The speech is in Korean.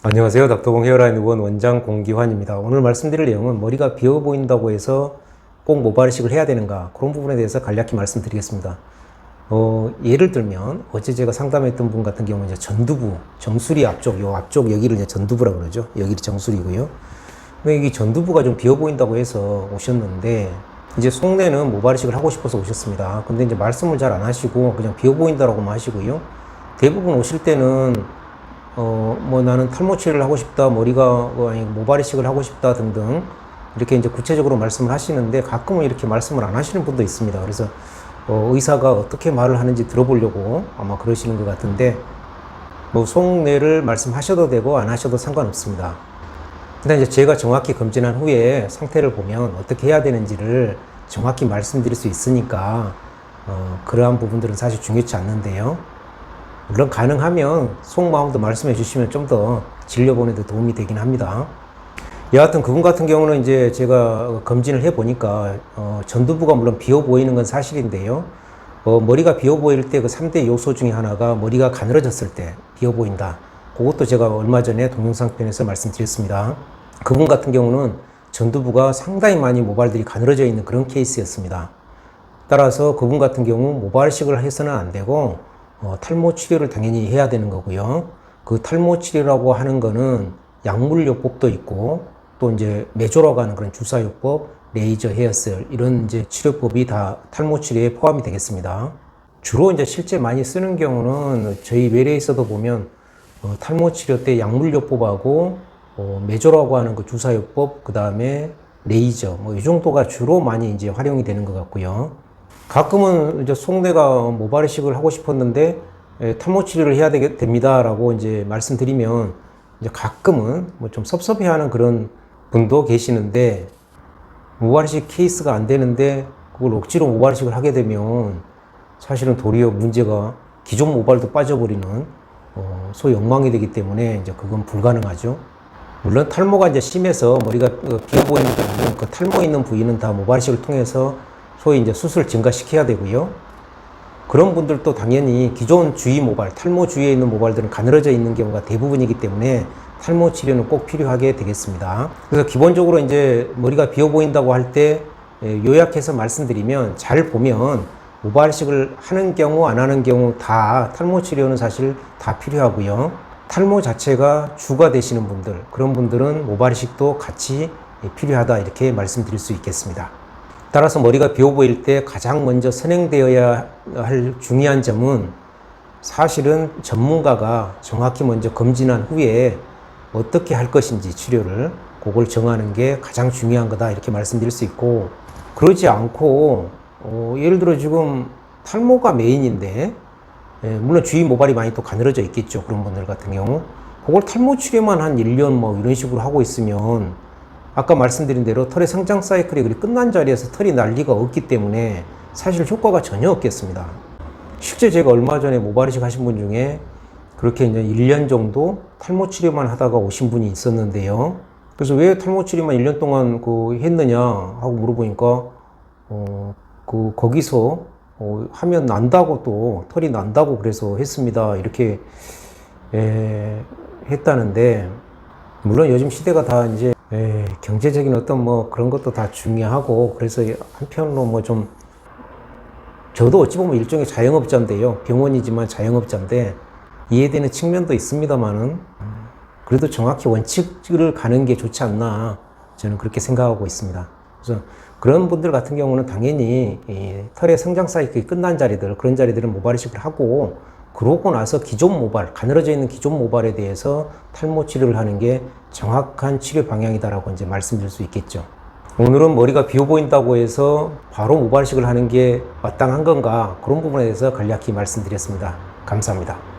안녕하세요. 닥터봉 헤어라인 의원 원장 공기환입니다. 오늘 말씀드릴 내용은 머리가 비어 보인다고 해서 꼭 모발이식을 해야 되는가, 그런 부분에 대해서 간략히 말씀드리겠습니다. 예를 들면 어제 제가 상담했던 분 같은 경우는 이제 전두부, 정수리 앞쪽, 요 앞쪽 여기를 이제 전두부라고 그러죠. 여기를 정수리고요. 근데 이 전두부가 좀 비어 보인다고 해서 오셨는데, 이제 속내는 모발이식을 하고 싶어서 오셨습니다. 근데 이제 말씀을 잘 안 하시고 그냥 비어 보인다라고만 하시고요. 대부분 오실 때는 나는 탈모 치료를 하고 싶다, 머리가 아니 모발이식을 하고 싶다 등등 이렇게 이제 구체적으로 말씀을 하시는데, 가끔은 이렇게 말씀을 안 하시는 분도 있습니다. 그래서 의사가 어떻게 말을 하는지 들어보려고 아마 그러시는 것 같은데, 속내를 말씀하셔도 되고 안 하셔도 상관없습니다. 근데 이제 제가 정확히 검진한 후에 상태를 보면 어떻게 해야 되는지를 정확히 말씀드릴 수 있으니까 그러한 부분들은 사실 중요치 않는데요. 물론 가능하면 속마음도 말씀해 주시면 좀 더 진료본에 도 도움이 되긴 합니다. 여하튼 그분 같은 경우는 이제 제가 검진을 해 보니까 전두부가 물론 비어 보이는 건 사실인데요. 머리가 비어 보일 때 그 3대 요소 중에 하나가 머리가 가늘어졌을 때 비어 보인다. 그것도 제가 얼마 전에 동영상 편에서 말씀드렸습니다. 그분 같은 경우는 전두부가 상당히 많이 모발들이 가늘어져 있는 그런 케이스였습니다. 따라서 그분 같은 경우 모발이식을 해서는 안 되고 탈모 치료를 당연히 해야 되는 거고요. 그 탈모 치료라고 하는 거는 약물요법도 있고, 또 이제 메조라고 하는 그런 주사요법, 레이저 헤어셀, 이런 이제 치료법이 다 탈모 치료에 포함이 되겠습니다. 주로 이제 실제 많이 쓰는 경우는 저희 외래에서도 보면 탈모 치료 때 약물요법하고 메조라고 하는 그 주사요법, 그 다음에 레이저, 이 정도가 주로 많이 이제 활용이 되는 것 같고요. 가끔은 이제 속내가 모발이식을 하고 싶었는데 탈모 치료를 해야 됩니다라고 이제 말씀드리면, 이제 가끔은 좀 섭섭해하는 그런 분도 계시는데, 모발이식 케이스가 안 되는데 그걸 억지로 모발이식을 하게 되면 사실은 도리어 문제가 기존 모발도 빠져버리는 소위 엉망이 되기 때문에 이제 그건 불가능하죠. 물론 탈모가 이제 심해서 머리가 비어 보이는 경우는 그 탈모 있는 부위는 다 모발이식을 통해서 소위 이제 수술 증가시켜야 되고요. 그런 분들도 당연히 기존 주위 모발, 탈모 주위에 있는 모발들은 가늘어져 있는 경우가 대부분이기 때문에 탈모 치료는 꼭 필요하게 되겠습니다. 그래서 기본적으로 이제 머리가 비어 보인다고 할 때 요약해서 말씀드리면, 잘 보면 모발이식을 하는 경우 안 하는 경우 다 탈모 치료는 사실 다 필요하고요. 탈모 자체가 주가 되시는 분들, 그런 분들은 모발이식도 같이 필요하다, 이렇게 말씀드릴 수 있겠습니다. 따라서 머리가 비어 보일 때 가장 먼저 선행되어야 할 중요한 점은, 사실은 전문가가 정확히 먼저 검진한 후에 어떻게 할 것인지 치료를, 그걸 정하는 게 가장 중요한 거다, 이렇게 말씀드릴 수 있고, 그러지 않고 예를 들어 지금 탈모가 메인인데, 물론 주위 모발이 많이 또 가늘어져 있겠죠. 그런 분들 같은 경우 그걸 탈모 치료만 한 1년 이런 식으로 하고 있으면, 아까 말씀드린 대로 털의 성장 사이클이 그리 끝난 자리에서 털이 날 리가 없기 때문에 사실 효과가 전혀 없겠습니다. 실제 제가 얼마 전에 모발이식 하신 분 중에 그렇게 이제 1년 정도 탈모 치료만 하다가 오신 분이 있었는데요. 그래서 왜 탈모 치료만 1년 동안 했느냐 하고 물어보니까 거기서 하면 난다고, 또 털이 난다고 그래서 했습니다, 이렇게 했다는데, 물론 요즘 시대가 다 이제 경제적인 어떤 그런 것도 다 중요하고, 그래서 한편으로 저도 어찌 보면 일종의 자영업자인데요. 병원이지만 자영업자인데 이해되는 측면도 있습니다만은, 그래도 정확히 원칙을 가는 게 좋지 않나, 저는 그렇게 생각하고 있습니다. 그래서 그런 분들 같은 경우는 당연히 털의 성장 사이클이 끝난 자리들, 그런 자리들은 모발이식을 하고, 그러고 나서 기존 모발, 가늘어져 있는 기존 모발에 대해서 탈모 치료를 하는 게 정확한 치료 방향이다라고 이제 말씀드릴 수 있겠죠. 오늘은 머리가 비어 보인다고 해서 바로 모발이식을 하는 게 마땅한 건가, 그런 부분에 대해서 간략히 말씀드렸습니다. 감사합니다.